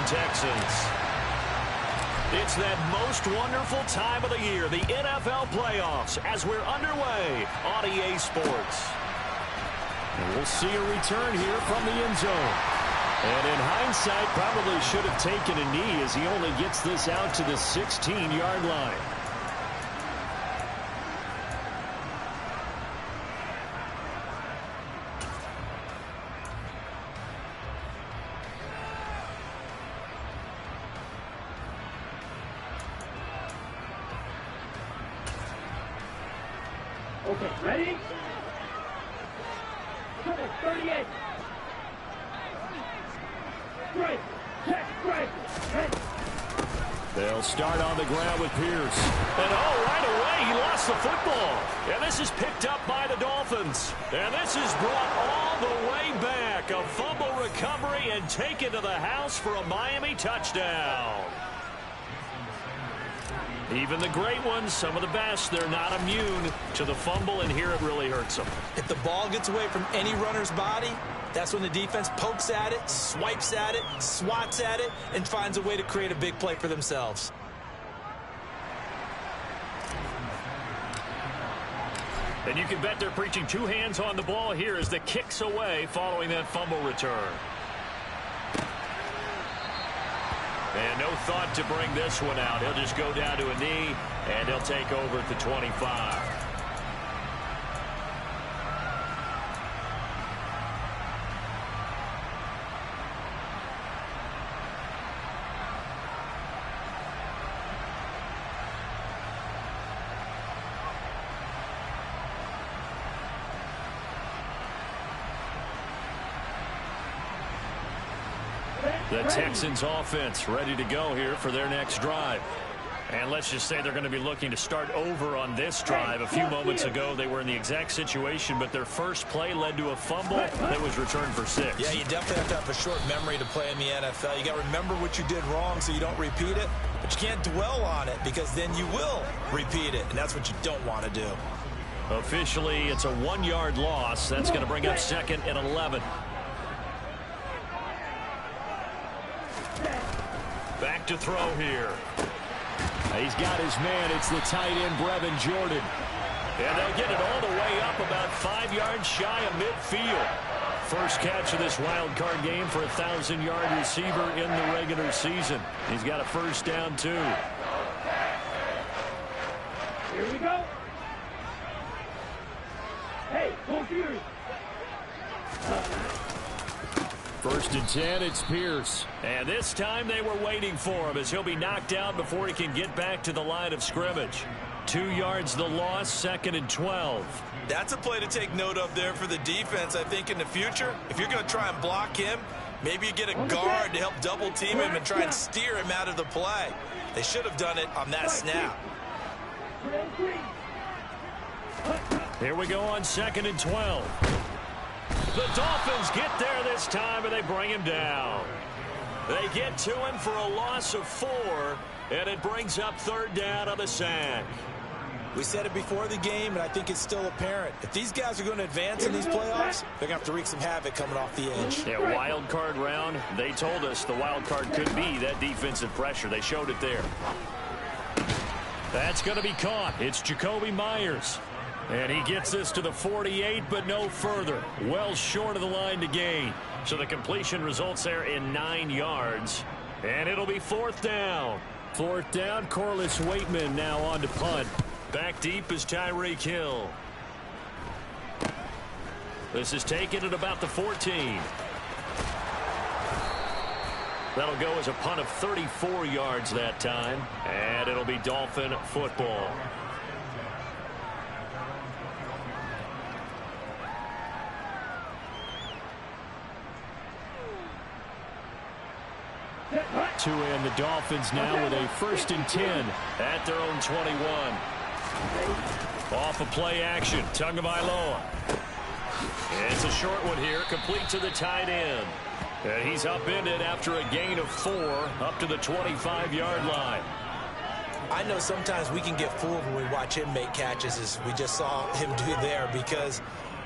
Texans. It's that most wonderful time of the year, the NFL playoffs, as we're underway on EA Sports. And we'll see a return here from the end zone. And in hindsight, probably should have taken a knee as he only gets this out to the 16-yard line. Okay, ready? 38. Strike. Check. Strike. They'll start on the ground with Pierce. And right away, he lost the football. And this is picked up by the Dolphins. And this is brought all the way back. A fumble recovery and taken to the house for a Miami touchdown. Even the great ones, some of the best, they're not immune to the fumble, and here it really hurts them. If the ball gets away from any runner's body, that's when the defense pokes at it, swipes at it, swats at it, and finds a way to create a big play for themselves. And you can bet they're preaching two hands on the ball here as the kick's away following that fumble return. And no thought to bring this one out. He'll just go down to a knee, and he'll take over at the 25. The Texans offense ready to go here for their next drive. And let's just say they're going to be looking to start over on this drive. A few moments ago, they were in the exact situation, but their first play led to a fumble that was returned for 6. Yeah, you definitely have to have a short memory to play in the NFL. You got to remember what you did wrong so you don't repeat it, but you can't dwell on it because then you will repeat it, and that's what you don't want to do. Officially, it's a 1-yard loss. That's going to bring up 2nd and 11. Back to throw here. He's got his man. It's the tight end, Brevin Jordan. And they'll get it all the way up about 5 yards shy of midfield. First catch of this wild card game for a 1,000-yard receiver in the regular season. He's got a first down, too. Here we go. Hey, go Fury. 1st and 10, it's Pierce. And this time they were waiting for him as he'll be knocked down before he can get back to the line of scrimmage. 2 yards the loss, 2nd and 12. That's a play to take note of there for the defense, I think, in the future. If you're going to try and block him, maybe you get a guard to help double team him and try and steer him out of the play. They should have done it on that snap. Here we go on 2nd and 12. The Dolphins get there this time, and they bring him down. They get to him for a loss of 4, and it brings up 3rd down on the sack. We said it before the game, and I think it's still apparent. If these guys are going to advance in these playoffs, they're going to have to wreak some havoc coming off the edge. Yeah, wild card round. They told us the wild card could be that defensive pressure. They showed it there. That's going to be caught. It's Jacoby Myers. And he gets this to the 48, but no further. Well short of the line to gain. So the completion results there in 9 yards. And it'll be 4th down. 4th down, Corliss Waitman now on to punt. Back deep is Tyreek Hill. This is taken at about the 14. That'll go as a punt of 34 yards that time. And it'll be Dolphin football. To end the Dolphins now with a 1st and 10 at their own 21. Off of play action, Tagovailoa. It's a short one here, complete to the tight end. And he's upended after a gain of 4 up to the 25-yard line. I know sometimes we can get fooled when we watch him make catches, as we just saw him do there, because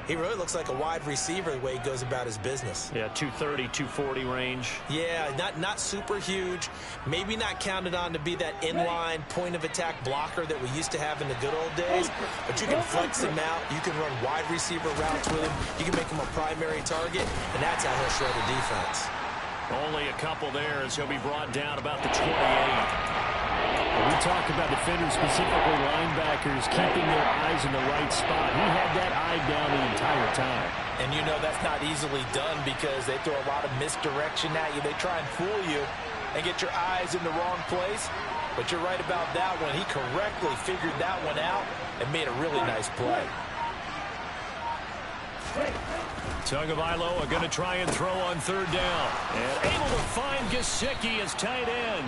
He really looks like a wide receiver the way he goes about his business. Yeah, 230, 240 range. Yeah, not super huge. Maybe not counted on to be that inline point-of-attack blocker that we used to have in the good old days. But you can flex him out. You can run wide receiver routes with him. You can make him a primary target, and that's how he'll shred a defense. Only a couple there as he'll be brought down about the 28. We talked about defenders, specifically linebackers, keeping their eyes in the right spot. He had that eye down the entire time. And you know that's not easily done because they throw a lot of misdirection at you. They try and fool you and get your eyes in the wrong place. But you're right about that one. He correctly figured that one out and made a really nice play. Tagovailoa going to try and throw on third down. And able to find Gesicki as tight end.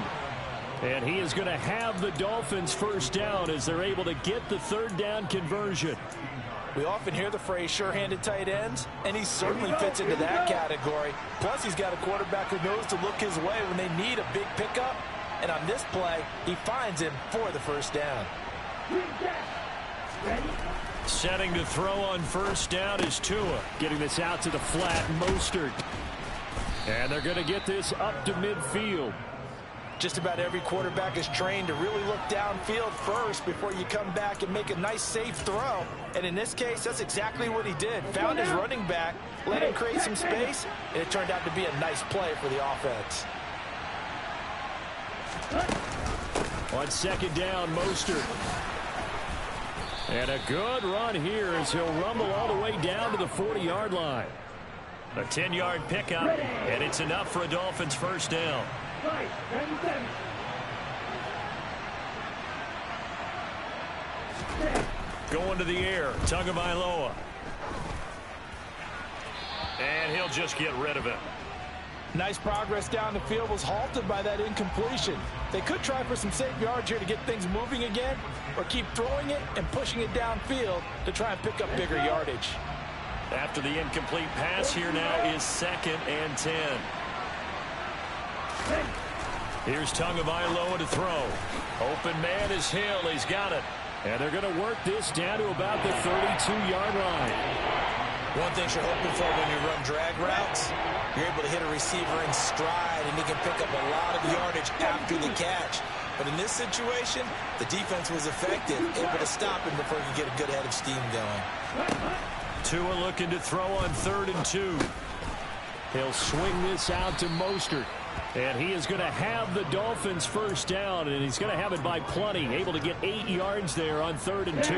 And he is going to have the Dolphins first down as they're able to get the third down conversion. We often hear the phrase sure-handed tight ends, and he certainly fits into that category. Plus, he's got a quarterback who knows to look his way when they need a big pickup. And on this play, he finds him for the first down. Setting to throw on first down is Tua. Getting this out to the flat, Mostert. And they're going to get this up to midfield. Just about every quarterback is trained to really look downfield first before you come back and make a nice, safe throw. And in this case, that's exactly what he did. Found his running back, let him create some space, and it turned out to be a nice play for the offense. On second down, Mostert. And a good run here as he'll rumble all the way down to the 40-yard line. A 10-yard pickup, and it's enough for a Dolphins first down. Going to the air, Tagovailoa. And he'll just get rid of it. Nice progress down the field, was halted by that incompletion. They could try for some safe yards here to get things moving again, or keep throwing it and pushing it downfield to try and pick up bigger yardage. After the incomplete pass, here now is 2nd and 10. Here's Tagovailoa to throw. Open man is Hill. He's got it. And they're going to work this down to about the 32-yard line. One thing you're hoping for when you run drag routes, you're able to hit a receiver in stride, and he can pick up a lot of yardage after the catch. But in this situation, the defense was effective, able to stop him before he could get a good head of steam going. Tua looking to throw on 3rd and 2. He'll swing this out to Mostert. And he is going to have the Dolphins first down, and he's going to have it by plenty. Able to get 8 yards there on 3rd and 2.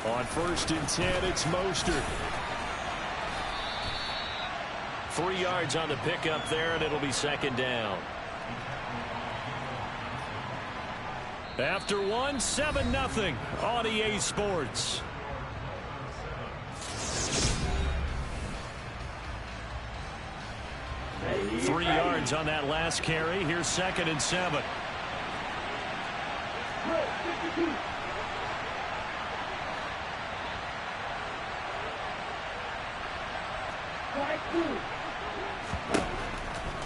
On 1st and 10, it's Mostert. 3 yards on the pickup there, and it'll be 2nd down. After one, 7-0 on EA Sports. Three yards on that last carry. Here's 2nd and 7.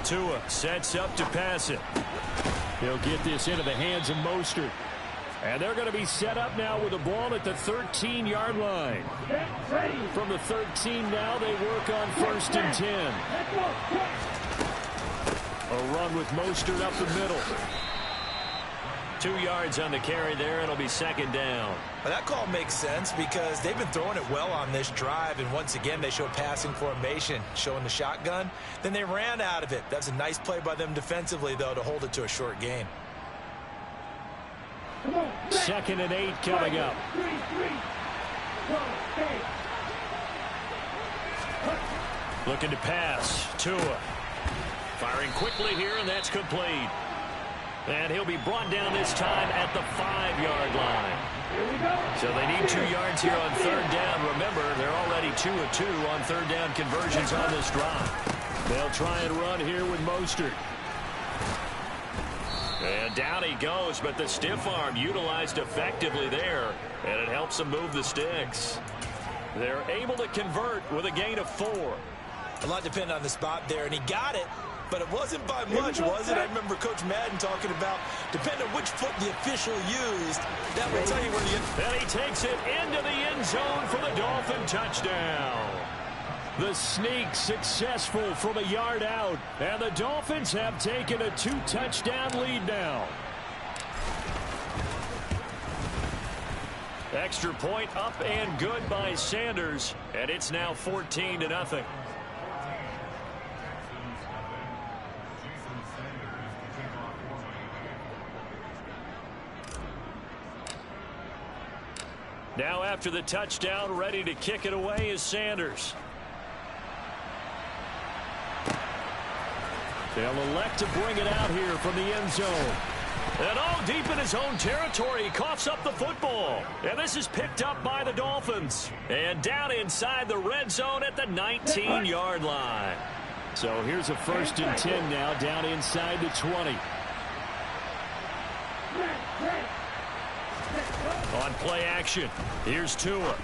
Tua sets up to pass it. He'll get this into the hands of Mostert. And they're going to be set up now with the ball at the 13-yard line. From the 13 now, they work on 1st and 10. A run with Mostert up the middle. 2 yards on the carry there. It'll be 2nd down. Well, that call makes sense because they've been throwing it well on this drive, and once again they show passing formation, showing the shotgun. Then they ran out of it. That's a nice play by them defensively, though, to hold it to a short gain. 2nd and 8 coming up. Looking to pass. Tua firing quickly here, and that's complete. And he'll be brought down this time at the 5-yard line. So they need 2 yards here on 3rd down. Remember, they're already 2 of 2 on 3rd down conversions on this drive. They'll try and run here with Mostert. And down he goes, but the stiff arm utilized effectively there, and it helps them move the sticks. They're able to convert with a gain of 4. A lot depended on the spot there, and he got it, but it wasn't by much, was it? I remember Coach Madden talking about, depending on which foot the official used, that would tell you where the... And he takes it into the end zone for the Dolphin touchdown. The sneak successful from a yard out, and the Dolphins have taken a 2-touchdown lead now. Extra point up and good by Sanders, and it's now 14-0. Now after the touchdown, ready to kick it away is Sanders. They'll elect to bring it out here from the end zone. And all deep in his own territory, he coughs up the football. And this is picked up by the Dolphins. And down inside the red zone at the 19-yard line. So here's a 1st and 10 now, down inside the 20. On play action, here's Tua.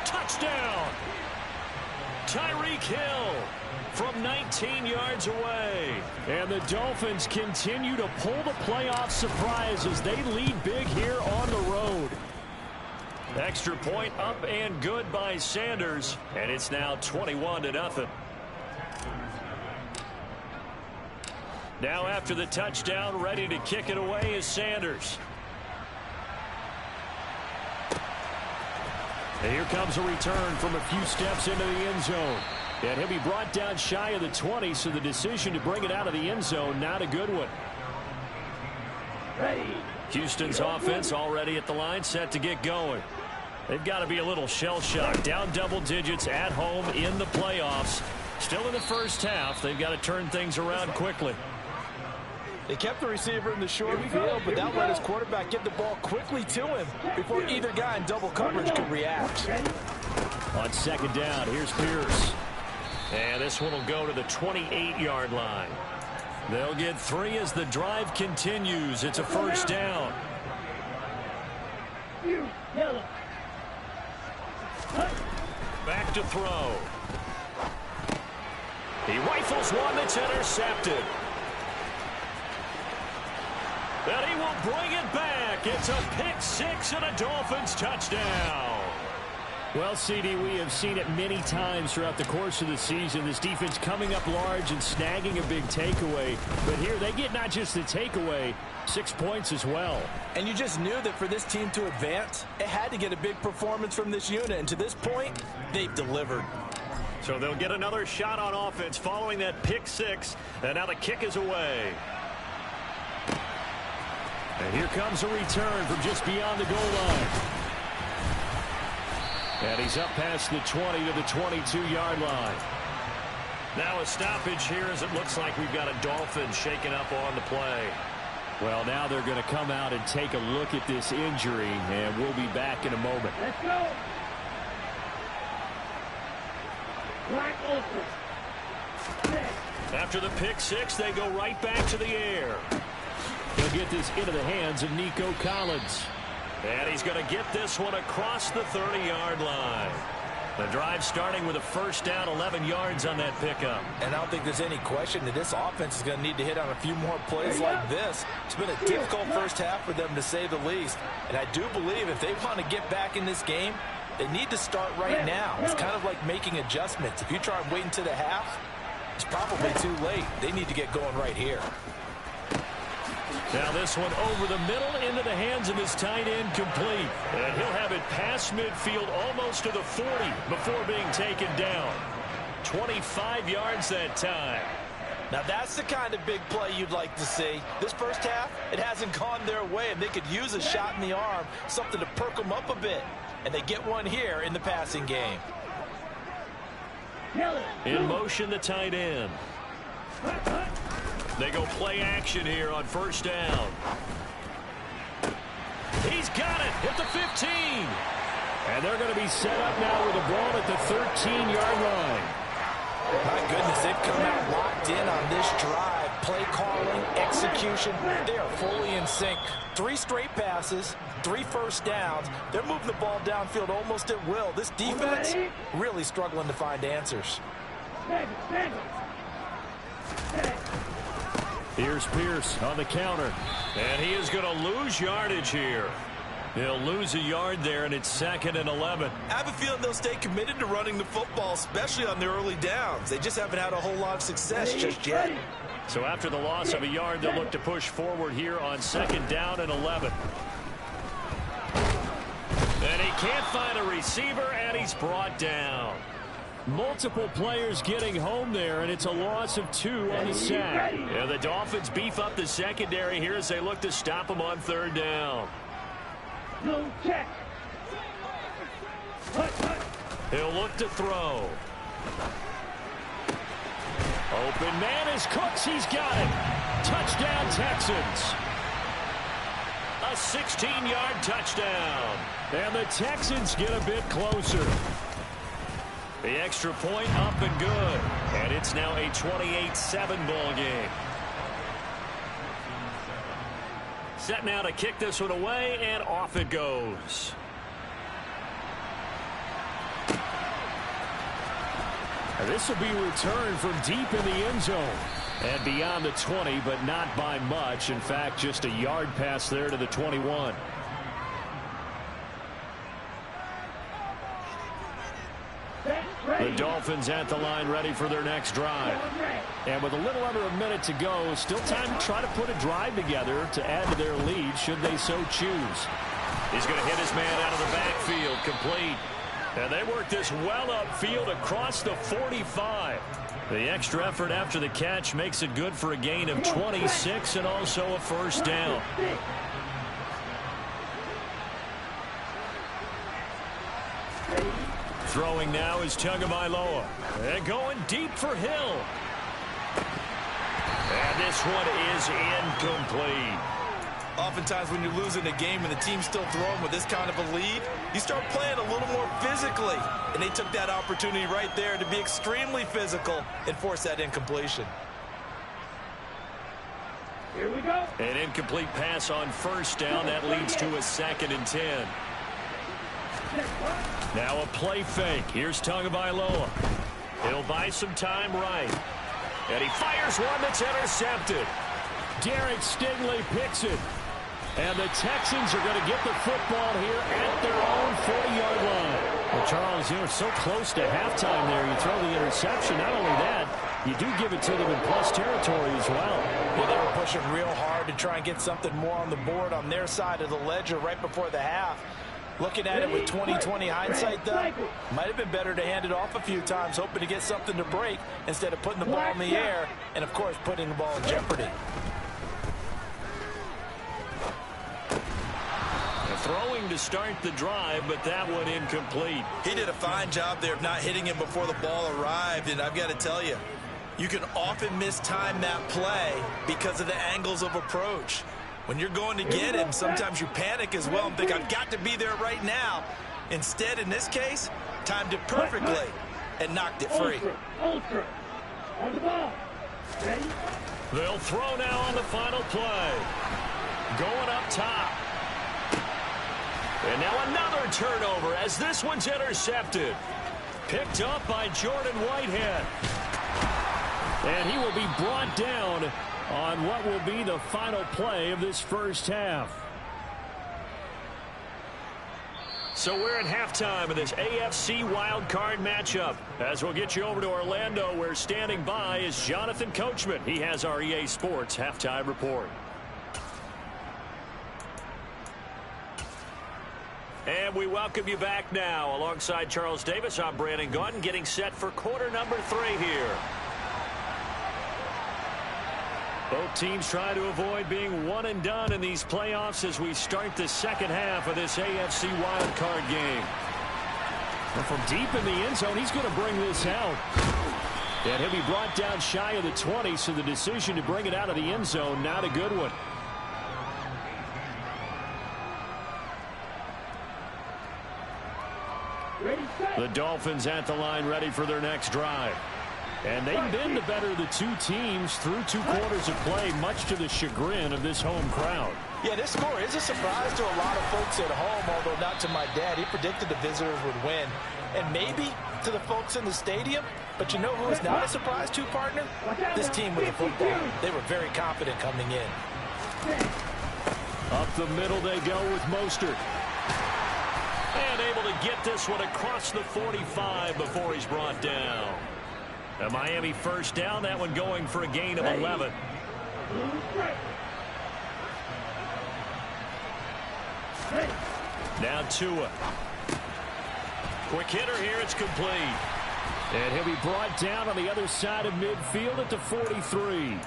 Touchdown! Tyreek Hill from 19 yards away. And the Dolphins continue to pull the playoff surprise as they lead big here on the road. Extra point up and good by Sanders, and it's now 21-0. Now after the touchdown, ready to kick it away is Sanders. And here comes a return from a few steps into the end zone. And he'll be brought down shy of the 20, so the decision to bring it out of the end zone, not a good one. Houston's offense already at the line, set to get going. They've got to be a little shell-shocked. Down double digits at home in the playoffs. Still in the first half. They've got to turn things around quickly. They kept the receiver in the short field, but that let his quarterback get the ball quickly to him before either guy in double coverage could react. On second down, here's Pierce. And this one will go to the 28-yard line. They'll get 3 as the drive continues. It's a first down. Back to throw. He rifles one that's intercepted. And he will bring it back. It's a pick 6 and a Dolphins touchdown. Well, CD, we have seen it many times throughout the course of the season. This defense coming up large and snagging a big takeaway. But here they get not just the takeaway, 6 points as well. And you just knew that for this team to advance, it had to get a big performance from this unit. And to this point, they've delivered. So they'll get another shot on offense following that pick 6. And now the kick is away. And here comes a return from just beyond the goal line. And he's up past the 20 to the 22-yard line. Now a stoppage here as it looks like we've got a Dolphin shaking up on the play. Well, now they're going to come out and take a look at this injury, and we'll be back in a moment. Let's go. Black open. After the pick 6, they go right back to the air. He'll get this into the hands of Nico Collins. And he's going to get this one across the 30-yard line. The drive starting with a first down, 11 yards on that pickup. And I don't think there's any question that this offense is going to need to hit on a few more plays like this. It's been a difficult first half for them, to say the least. And I do believe if they want to get back in this game, they need to start right now. It's kind of like making adjustments. If you try and wait until the half, it's probably too late. They need to get going right here. Now this one over the middle into the hands of his tight end, complete. And he'll have it past midfield almost to the 40 before being taken down. 25 yards that time. Now that's the kind of big play you'd like to see. This first half, it hasn't gone their way, and they could use a shot in the arm, something to perk them up a bit. And they get one here in the passing game. In motion, the tight end. They go play action here on first down. He's got it at the 15. And they're going to be set up now with the ball at the 13-yard line. My goodness, they've come out locked in on this drive. Play calling, execution, they are fully in sync. 3 straight passes, 3 first downs. They're moving the ball downfield almost at will. This defense really struggling to find answers. Here's Pierce on the counter. And he is going to lose yardage here. He'll lose a yard there, and it's 2nd and 11. I have a feeling they'll stay committed to running the football, especially on the early downs. They just haven't had a whole lot of success just yet. So after the loss of a yard, they'll look to push forward here on 2nd down and 11. And he can't find a receiver, and he's brought down. Multiple players getting home there, and it's a loss of 2 on the sack. Yeah, the Dolphins beef up the secondary here as they look to stop him on 3rd down. No check. He'll look to throw. Open man is Cooks. He's got it. Touchdown, Texans. A 16-yard touchdown. And the Texans get a bit closer. The extra point up and good. And it's now a 28-7 ball game. Set now to kick this one away, and off it goes. This will be returned from deep in the end zone. And beyond the 20, but not by much. In fact, just a yard pass there to the 21. The Dolphins at the line ready for their next drive. And with a little under a minute to go, still time to try to put a drive together to add to their lead should they so choose. He's going to hit his man out of the backfield, complete. And they work this well upfield across the 45. The extra effort after the catch makes it good for a gain of 26 and also a 1st down. Throwing now is Tagovailoa. And going deep for Hill. And this one is incomplete. Oftentimes when you're losing a game and the team's still throwing with this kind of a lead, you start playing a little more physically. And they took that opportunity right there to be extremely physical and force that incompletion. Here we go. An incomplete pass on 1st down. That leads to a 2nd and 10. Now a play fake. Here's Tagovailoa. He'll buy some time right. And he fires one that's intercepted. Derek Stingley picks it. And the Texans are going to get the football here at their own 40-yard line. Well, Charles, you know, so close to halftime there. You throw the interception. Not only that, you do give it to them in plus territory as well. Yeah, they were pushing real hard to try and get something more on the board on their side of the ledger right before the half. Looking at it with 20/20 hindsight, though, might have been better to hand it off a few times, hoping to get something to break instead of putting the ball in the air and, of course, putting the ball in jeopardy. Throwing to start the drive, but that one incomplete. He did a fine job there of not hitting him before the ball arrived, and I've got to tell you, you can often mistime that play because of the angles of approach. When you're going to get him, sometimes you panic as well and think, I've got to be there right now. Instead, in this case, timed it perfectly and knocked it free. Ultra. On the ball. Ready? They'll throw now on the final play. Going up top. And now another turnover as this one's intercepted. Picked up by Jordan Whitehead. And he will be brought down on what will be the final play of this first half. So we're at halftime of this AFC wildcard matchup. As we'll get you over to Orlando, where standing by is Jonathan Coachman. He has our EA Sports halftime report. And we welcome you back now. Alongside Charles Davis, I'm Brandon Gaudin, getting set for quarter number 3 here. Both teams try to avoid being one and done in these playoffs as we start the second half of this AFC wildcard game. And from deep in the end zone, he's going to bring this out. And he'll be brought down shy of the 20, so the decision to bring it out of the end zone, not a good one. The Dolphins at the line ready for their next drive. And they've been the better of the two teams through 2 quarters of play, much to the chagrin of this home crowd. Yeah, this score is a surprise to a lot of folks at home, although not to my dad. He predicted the visitors would win. And maybe to the folks in the stadium, but you know who is not a surprise to, partner? This team with the football. They were very confident coming in. Up the middle they go with Mostert. And able to get this one across the 45 before he's brought down. A Miami first down, that one going for a gain of 11. Now Tua. Quick hitter here, it's complete. And he'll be brought down on the other side of midfield at the 43.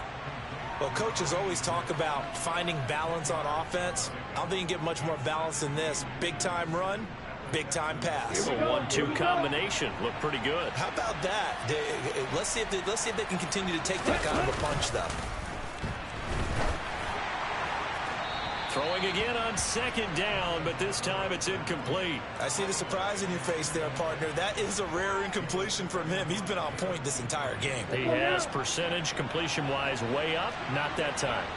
Well, coaches always talk about finding balance on offense. I don't think you can get much more balance than this. Big-time run, big-time pass. A 1-2 combination. Looked pretty good. How about that? Let's see if they can continue to take that kind of a punch, though. Throwing again on second down, but this time it's incomplete. I see the surprise in your face there, partner. That is a rare incompletion from him. He's been on point this entire game. He has percentage completion-wise way up. Not that time.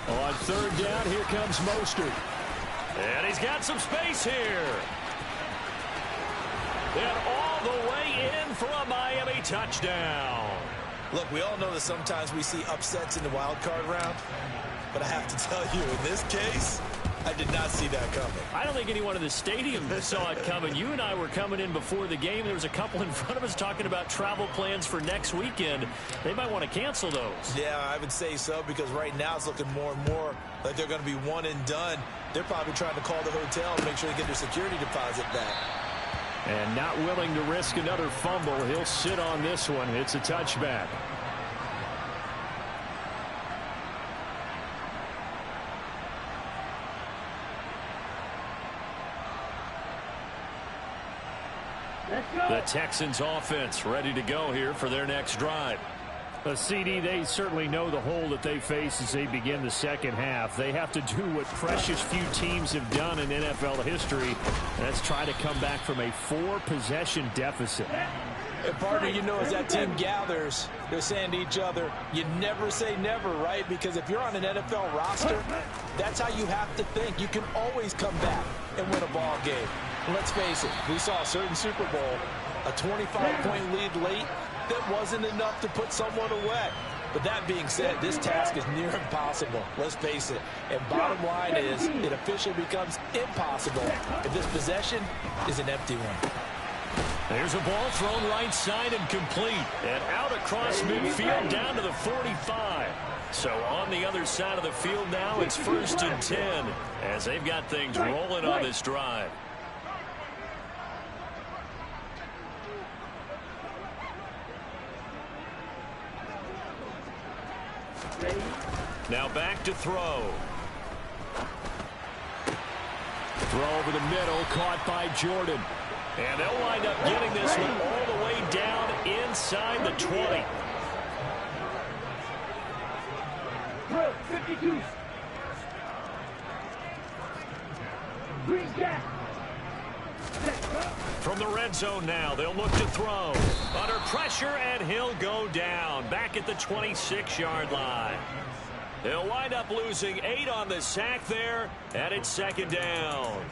On third down, here comes Mostert. And he's got some space here. And all the way in for a Miami touchdown. Look, we all know that sometimes we see upsets in the wild card round, but I have to tell you, in this case, I did not see that coming. I don't think anyone in the stadium saw it coming. You and I were coming in before the game. There was a couple in front of us talking about travel plans for next weekend. They might want to cancel those. Yeah, I would say so, because right now it's looking more and more like they're going to be one and done. They're probably trying to call the hotel and make sure they get their security deposit back. And not willing to risk another fumble. He'll sit on this one. It's a touchback. The Texans offense ready to go here for their next drive. CD, they certainly know the hole that they face as they begin the second half. They have to do what precious few teams have done in NFL history. That's try to come back from a 4-possession deficit. And partner, you know, as that team gathers, they're saying to each other, you never say never, right? Because if you're on an NFL roster, that's how you have to think. You can always come back and win a ball game. And let's face it, we saw a certain Super Bowl, a 25-point lead late, that wasn't enough to put someone away. But that being said, this task is near impossible. Let's face it. And bottom line is, it officially becomes impossible if this possession is an empty one. There's a ball thrown right side and complete. And out across midfield down to the 45. So on the other side of the field now, it's 1st and 10 as they've got things rolling on this drive. Now back to throw. Throw over the middle, caught by Jordan. And they'll wind up getting this one all the way down inside the 20. 52. Green cat. From the red zone now, they'll look to throw. Under pressure, and he'll go down. Back at the 26-yard line. They'll wind up losing 8 on the sack there, and it's 2nd down.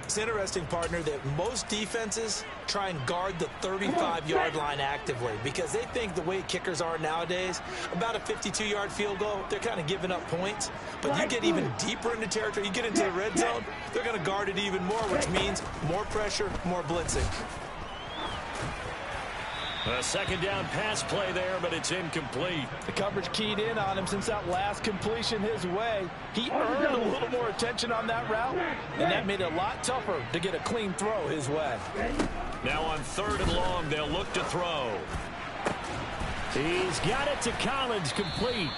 It's interesting, partner, that most defenses try and guard the 35-yard line actively because they think the way kickers are nowadays, about a 52-yard field goal, they're kind of giving up points. But you get even deeper into territory, you get into the red zone, they're going to guard it even more, which means more pressure, more blitzing. A 2nd down pass play there, but it's incomplete. The coverage keyed in on him since that last completion his way. He earned a little more attention on that route, and that made it a lot tougher to get a clean throw his way. Now on 3rd and long, they'll look to throw. He's got it to Collins, complete.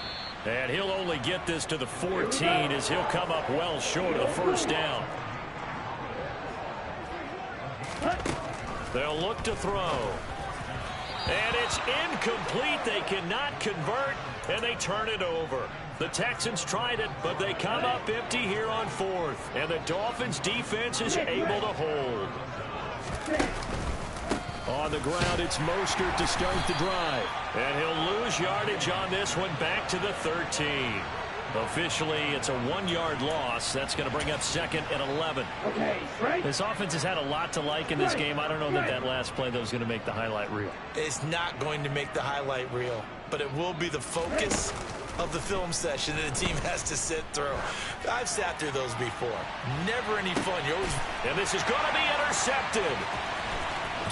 And he'll only get this to the 14 as he'll come up well short of the 1st down. They'll look to throw. And it's incomplete. They cannot convert, and they turn it over. The Texans tried it, but they come up empty here on 4th. And the Dolphins' defense is able to hold. On the ground, it's Mostert to start the drive. And he'll lose yardage on this one back to the 13. Officially, it's a 1-yard loss. That's going to bring up 2nd and 11. Okay, right. This offense has had a lot to like in this game. I don't know that last play, though, is going to make the highlight reel. It's not going to make the highlight reel, but it will be the focus of the film session that the team has to sit through. I've sat through those before. Never any fun. You always... And this is going to be intercepted.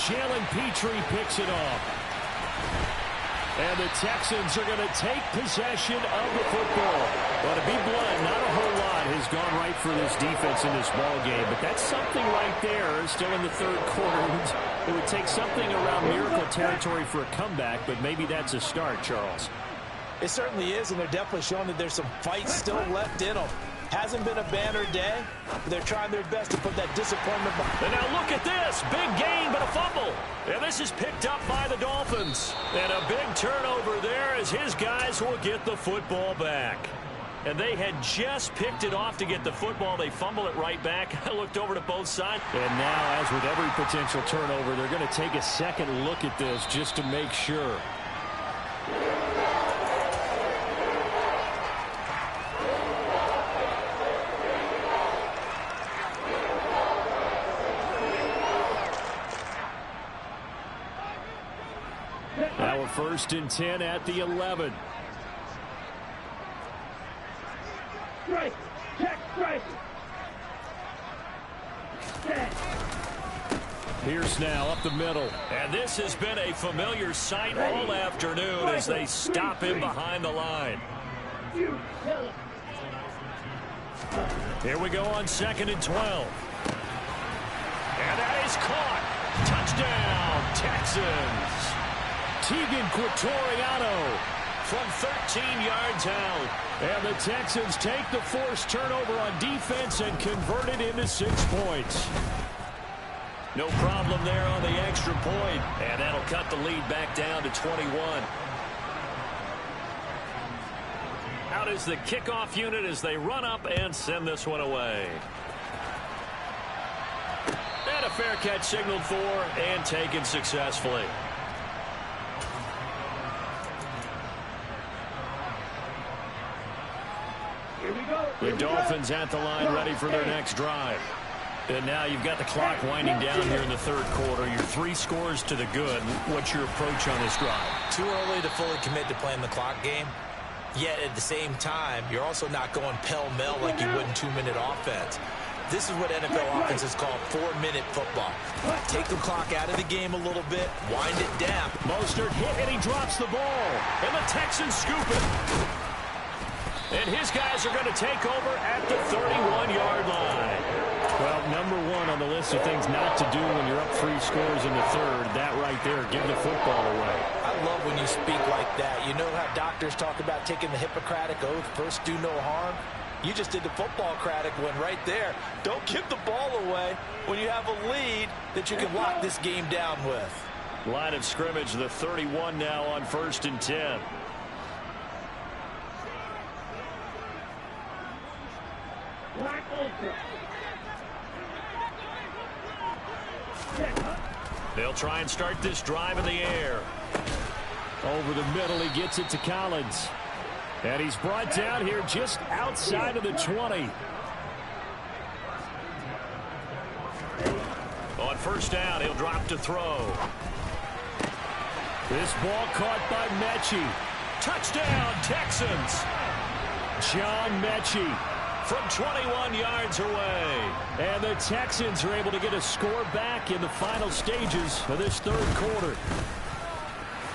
Jalen Petrie picks it off. And the Texans are going to take possession of the football. Well, to be blunt, not a whole lot has gone right for this defense in this ball game, but that's something right there. Still in the third quarter. It would take something around miracle territory for a comeback, but maybe that's a start, Charles. It certainly is, and they're definitely showing that there's some fight still left in them. Hasn't been a banner day, but they're trying their best to put that disappointment behind. And now look at this. Big gain, but a fumble. And this is picked up by the Dolphins. And a big turnover there as his guys will get the football back. And they had just picked it off to get the football. They fumble it right back. I looked over to both sides. And now, as with every potential turnover, they're going to take a second look at this just to make sure. Now a 1st and 10 at the 11. Strike. Check. Strike. Pierce now up the middle. And this has been a familiar sight all afternoon as they stop him behind the line. Here we go on 2nd and 12. And that is caught. Touchdown, Texans. Tegan Quatoriano from 13 yards out. And the Texans take the forced turnover on defense and convert it into 6 points. No problem there on the extra point. And that'll cut the lead back down to 21. Out is the kickoff unit as they run up and send this one away. And a fair catch signaled for and taken successfully. The Dolphins at the line ready for their next drive. And now you've got the clock winding down here in the third quarter. You're 3 scores to the good. What's your approach on this drive? Too early to fully commit to playing the clock game. Yet at the same time, you're also not going pell-mell like you would in 2-minute offense. This is what NFL offenses call 4-minute football. Take the clock out of the game a little bit, wind it down. Mostert hit and he drops the ball. And the Texans scoop it. And his guys are going to take over at the 31-yard line. Well, number 1 on the list of things not to do when you're up 3 scores in the third. That right there, give the football away. I love when you speak like that. You know how doctors talk about taking the Hippocratic oath, first do no harm? You just did the football-cratic one right there. Don't give the ball away when you have a lead that you can lock this game down with. Line of scrimmage, the 31 now on 1st and 10. Black Ultra. They'll try and start this drive in the air. Over the middle, he gets it to Collins. And he's brought down here just outside of the 20. On 1st down, he'll drop to throw. This ball caught by Mechie. Touchdown, Texans. John Mechie from 21 yards away. And the Texans are able to get a score back in the final stages of this third quarter.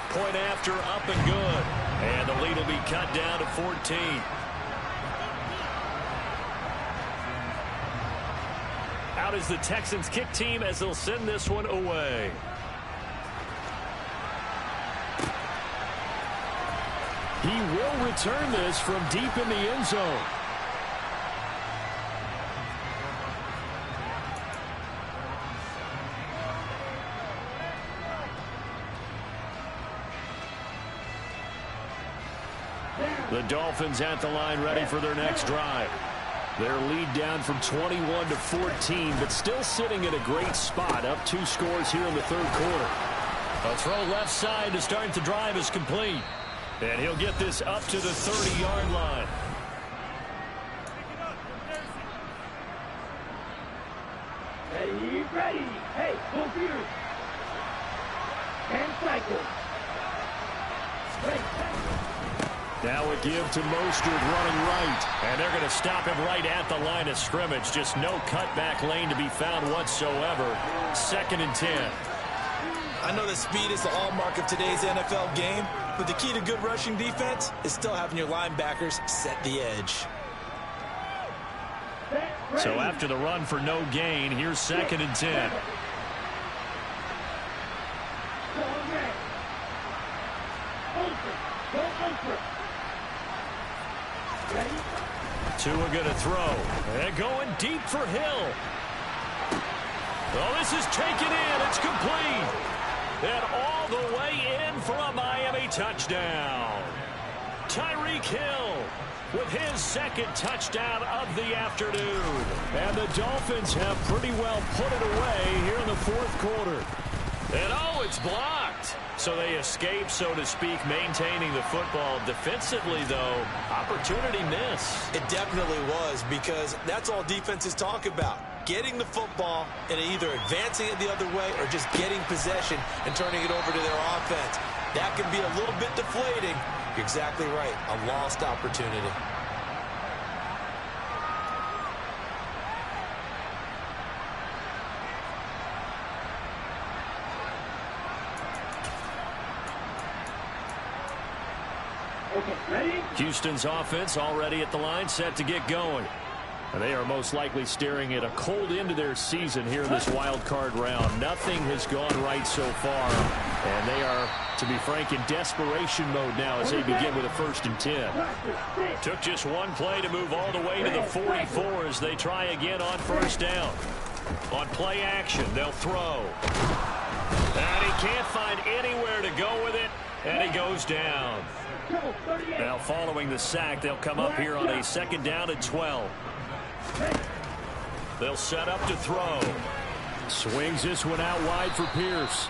Point after, up and good. And the lead will be cut down to 14. Out is the Texans kick team as they'll send this one away. He will return this from deep in the end zone. The Dolphins at the line ready for their next drive. Their lead down from 21 to 14, but still sitting in a great spot, up 2 scores here in the third quarter. A throw left side to start the drive is complete. And he'll get this up to the 30-yard line. Ready. Hey, both ears. And cycle. Right. Now a give to Mostert running right. And they're going to stop him right at the line of scrimmage. Just no cutback lane to be found whatsoever. 2nd and 10. I know that speed is the hallmark of today's NFL game, but the key to good rushing defense is still having your linebackers set the edge. So after the run for no gain, here's 2nd and 10. Tua going to throw. And going deep for Hill. Oh, this is taken in. It's complete. And all the way in for a Miami touchdown. Tyreek Hill with his 2nd touchdown of the afternoon. And the Dolphins have pretty well put it away here in the 4th quarter. And oh, it's blocked. So they escape, so to speak, maintaining the football. Defensively, though, opportunity miss. It definitely was, because that's all defenses talk about. Getting the football and either advancing it the other way or just getting possession and turning it over to their offense. That can be a little bit deflating. You're exactly right. A lost opportunity. Okay, ready? Houston's offense already at the line, set to get going. And they are most likely staring at a cold end to their season here in this wild card round. Nothing has gone right so far. And they are, to be frank, in desperation mode now as they begin with a 1st and 10. Took just one play to move all the way to the 44 as they try again on 1st down. On play action, they'll throw. And he can't find anywhere to go with it, and he goes down. Now following the sack, they'll come up here on a 2nd down and 12. They'll set up to throw. Swings this one out wide for Pierce.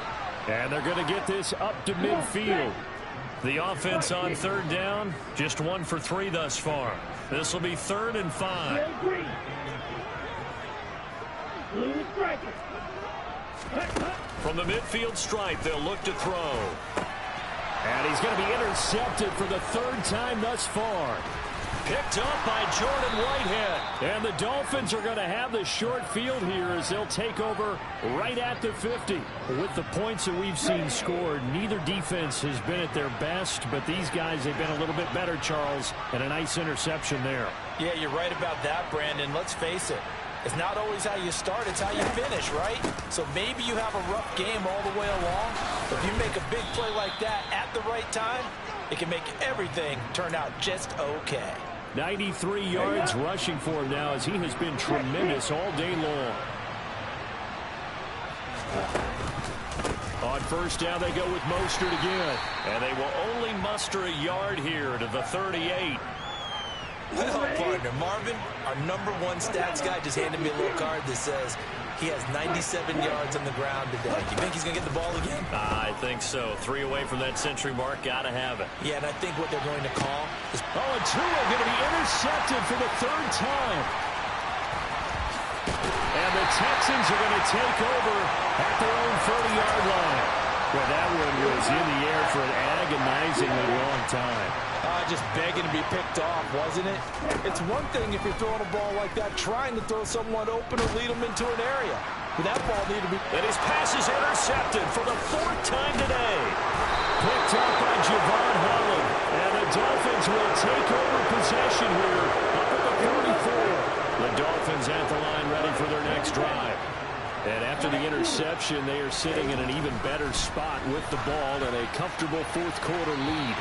And they're going to get this up to midfield. The offense on 3rd down, just 1 for 3 thus far. This will be 3rd and 5. From the midfield stripe, they'll look to throw. And he's going to be intercepted for the 3rd time thus far. Picked up by Jordan Whitehead. And the Dolphins are going to have the short field here as they'll take over right at the 50. With the points that we've seen scored, neither defense has been at their best, but these guys have been a little bit better, Charles, and a nice interception there. Yeah, you're right about that, Brandon. Let's face it. It's not always how you start, it's how you finish, right? So maybe you have a rough game all the way along, but if you make a big play like that at the right time, it can make everything turn out just okay. 93 yards rushing for him now as he has been tremendous all day long. On 1st down, they go with Mostert again. And they will only muster a yard here to the 38. Well, partner, Marvin, our #1 stats guy, just handed me a little card that says he has 97 yards on the ground today. Do you think he's going to get the ball again? I think so. 3 away from that century mark. Got to have it. Yeah, and I think what they're going to call is... Oh, and Tua going to be intercepted for the 3rd time. And the Texans are going to take over at their own 30-yard line. Well, that one was in the air for an agonizingly long time. Just begging to be picked off, wasn't it? It's one thing if you're throwing a ball like that, trying to throw someone open or lead them into an area. But that ball needed to be... And his pass is intercepted for the 4th time today. Picked up by Javon Holland. And the Dolphins will take over possession here up at the 34. The Dolphins at the line ready for their next drive. And after the interception, they are sitting in an even better spot with the ball and a comfortable 4th quarter lead.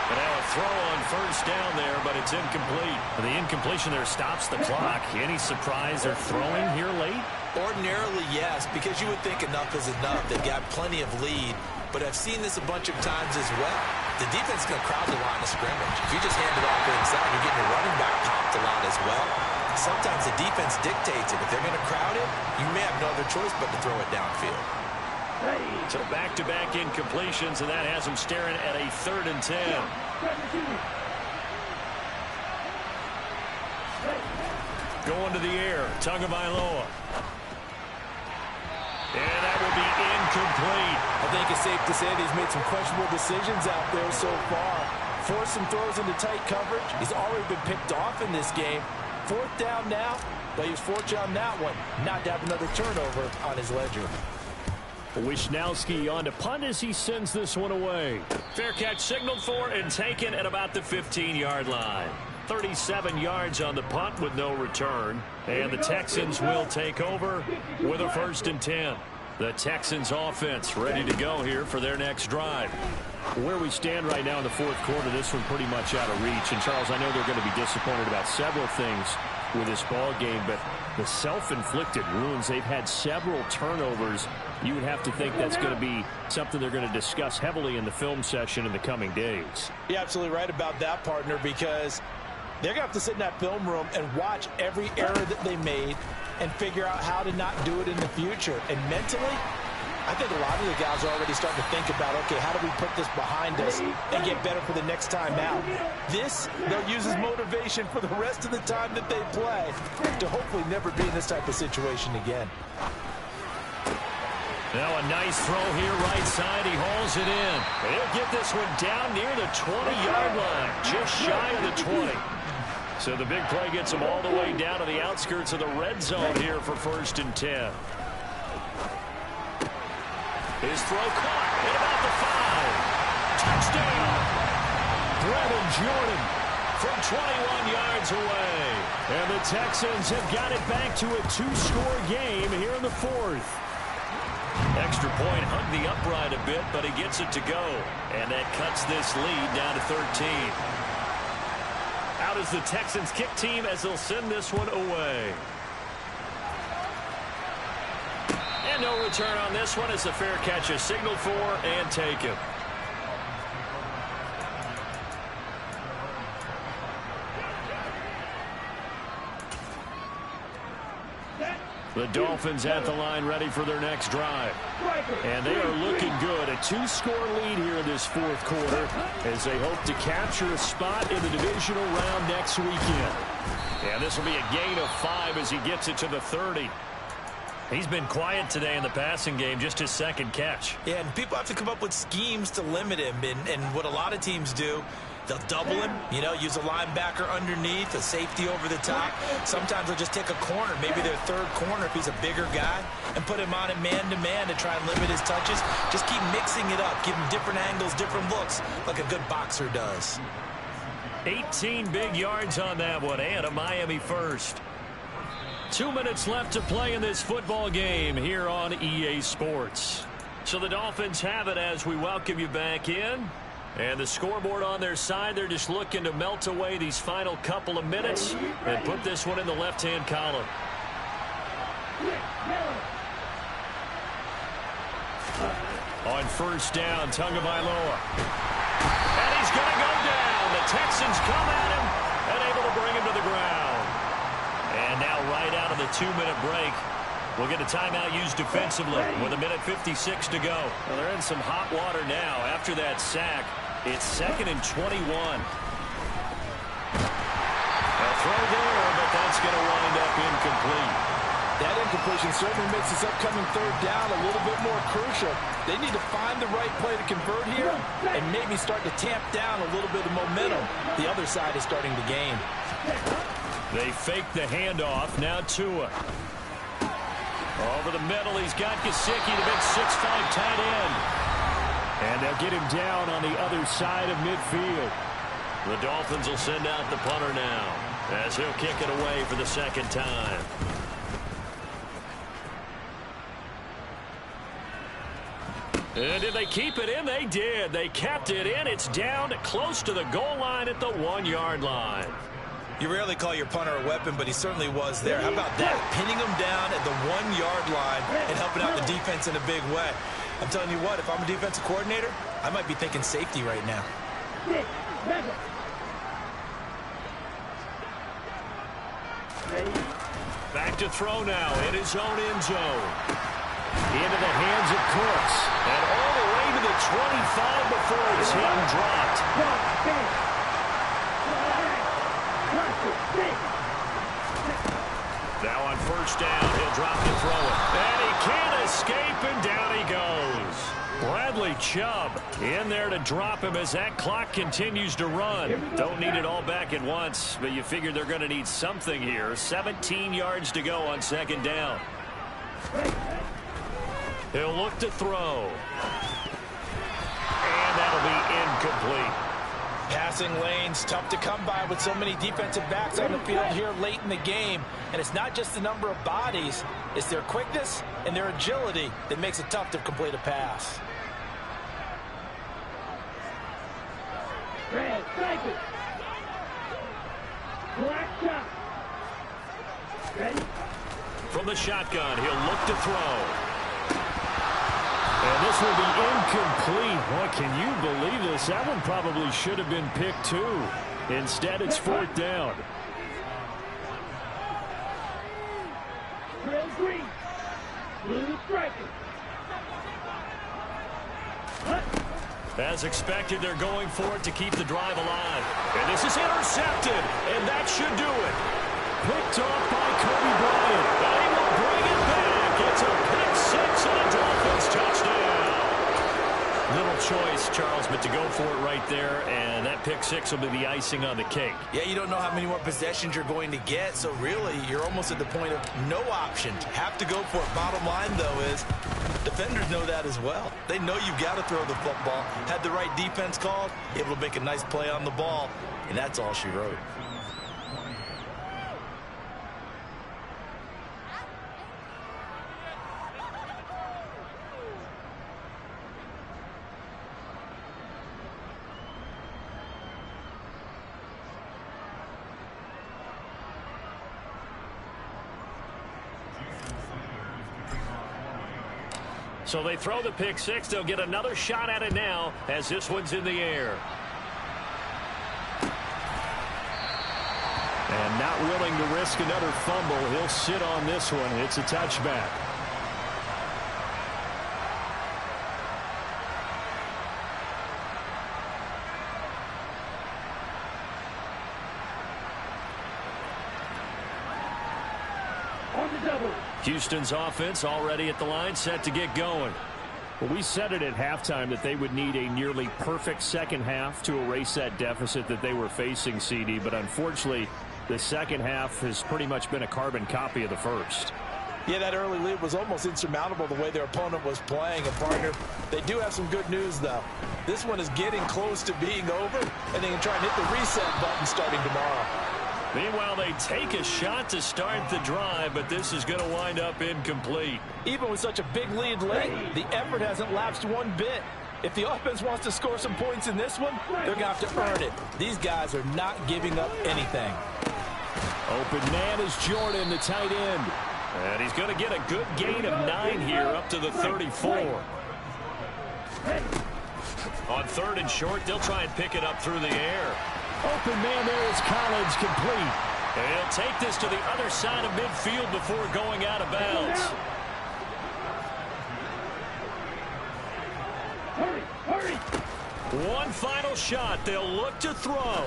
And now a throw on 1st down there, but it's incomplete. The incompletion there stops the clock. Any surprise they're throwing here late? Ordinarily, yes, because you would think enough is enough. They've got plenty of lead, but I've seen this a bunch of times as well. The defense is going to crowd the line of scrimmage. If you just hand it off inside, you're getting your running back popped a lot as well. Sometimes the defense dictates it. If they're going to crowd it, you may have no other choice but to throw it downfield. So back-to-back incompletions, and that has them staring at a 3rd and 10. Going to the air, Tagovailoa. And that will be incomplete. I think it's safe to say that he's made some questionable decisions out there so far. Forced some throws into tight coverage. He's already been picked off in this game. 4th down now, but he was fortunate on that one not to have another turnover on his ledger. Wisnowski on to punt as he sends this one away. Fair catch signaled for and taken at about the 15-yard line. 37 yards on the punt with no return. And the Texans will take over with a 1st and 10. The Texans offense ready to go here for their next drive. Where we stand right now in the 4th quarter, this one pretty much out of reach. And, Charles, I know they're going to be disappointed about several things with this ball game, but the self-inflicted wounds, they've had several turnovers. You would have to think that's going to be something they're going to discuss heavily in the film session in the coming days. You're absolutely right about that, partner, because they're going to have to sit in that film room and watch every error that they made and figure out how to not do it in the future. And mentally, I think a lot of the guys are already starting to think about, okay, how do we put this behind us and get better for the next time out? This, they'll use as motivation for the rest of the time that they play to hopefully never be in this type of situation again. Now a nice throw here right side. He hauls it in. He'll get this one down near the 20-yard line, just shy of the 20. So the big play gets him all the way down to the outskirts of the red zone here for 1st and 10. His throw caught at about the 5. Touchdown. Brevin Jordan from 21 yards away. And the Texans have got it back to a 2-score game here in the 4th. Extra point hugged the upright a bit, but he gets it to go. And that cuts this lead down to 13. Out is the Texans kick team as they'll send this one away. And no return on this one as the fair catch is signaled for and taken. The Dolphins at the line ready for their next drive. And they are looking good. A 2-score lead here in this 4th quarter as they hope to capture a spot in the divisional round next weekend. And this will be a gain of 5 as he gets it to the 30. He's been quiet today in the passing game, just his 2nd catch. Yeah, and people have to come up with schemes to limit him. And what a lot of teams do, they'll double him, use a linebacker underneath, a safety over the top. Sometimes they'll just take a corner, maybe their 3rd corner if he's a bigger guy, and put him on it man-to-man to try and limit his touches. Just keep mixing it up, give him different angles, different looks, like a good boxer does. 18 big yards on that one, and a Miami 1st. 2 minutes left to play in this football game here on EA Sports. So the Dolphins have it as we welcome you back in. And the scoreboard on their side, they're just looking to melt away these final couple of minutes and put this one in the left-hand column. On 1st down, Tagovailoa. And he's going to go down. The Texans come at him and able to bring him to the ground. And now right out of the 2-minute break, we'll get a timeout used defensively with 1:56 to go. Well, they're in some hot water now after that sack. It's 2nd and 21. A throw there, but that's going to wind up incomplete. That incompletion certainly makes this upcoming 3rd down a little bit more crucial. They need to find the right play to convert here and maybe start to tamp down a little bit of momentum. The other side is starting to gain. They fake the handoff. Now Tua. Over the middle, he's got Gesicki, the big 6'5" tight end. And they'll get him down on the other side of midfield. The Dolphins will send out the punter now as he'll kick it away for the 2nd time. And did they keep it in? They did. They kept it in. It's down close to the goal line at the 1-yard line. You rarely call your punter a weapon, but he certainly was there. How about that? Pinning him down at the 1-yard line and helping out the defense in a big way. I'm telling you what, if I'm a defensive coordinator, I might be thinking safety right now. Back to throw now in his own end zone. Into the hands of Cooks. And all the way to the 25 before it's hit and dropped. Now on 1st down, he'll drop to throw it. And he can't escape Chubb in there to drop him as that clock continues to run. Don't need it all back at once, but you figure they're going to need something here. 17 yards to go on second down. He'll look to throw. And that'll be incomplete. Passing lanes tough to come by with so many defensive backs on the field here late in the game. And it's not just the number of bodies, it's their quickness and their agility that makes it tough to complete a pass. Red, cycle. Black shot. Ready? From the shotgun, he'll look to throw. And this will be incomplete. Boy, can you believe this? That one probably should have been picked too. Instead, it's fourth down. Red, green. Blue striker. As expected, they're going for it to keep the drive alive. And this is intercepted, and that should do it. Picked off by Kobe Bryant. They will bring it back. It's a pick six and a Dolphins touchdown. Little choice, Charles, but to go for it right there, and that pick six will be the icing on the cake. Yeah, you don't know how many more possessions you're going to get, so really you're almost at the point of no option. Have to go for it. Bottom line, though, is defenders know that as well. They know you've got to throw the football. Had the right defense called, able to make a nice play on the ball, and that's all she wrote. So they throw the pick six. They'll get another shot at it now as this one's in the air. And not willing to risk another fumble. He'll sit on this one. It's a touchback. On the double. Houston's offense already at the line, set to get going. Well, we said it at halftime that they would need a nearly perfect second half to erase that deficit that they were facing, CD. But unfortunately, the second half has pretty much been a carbon copy of the first. Yeah, that early lead was almost insurmountable the way their opponent was playing. And, partner, they do have some good news, though. This one is getting close to being over, and they can try and hit the reset button starting tomorrow. Meanwhile, they take a shot to start the drive, but this is going to wind up incomplete. Even with such a big lead late, the effort hasn't lapsed one bit. If the offense wants to score some points in this one, they're going to have to earn it. These guys are not giving up anything. Open man is Jordan, the tight end. And he's going to get a good gain of 9 here up to the 34. On third and short, they'll try and pick it up through the air. Open man there is Collins, complete. And he'll take this to the other side of midfield before going out of bounds. Hurry, hurry. One final shot. They'll look to throw.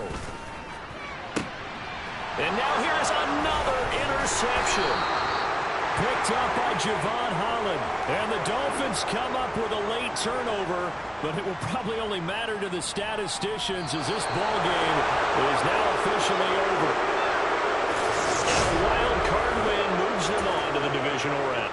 And now here's another interception. Picked up by Javon Holland. And the Dolphins come up with a late turnover, but it will probably only matter to the statisticians as this ball game is now officially over. And a wild card win moves them on to the divisional round.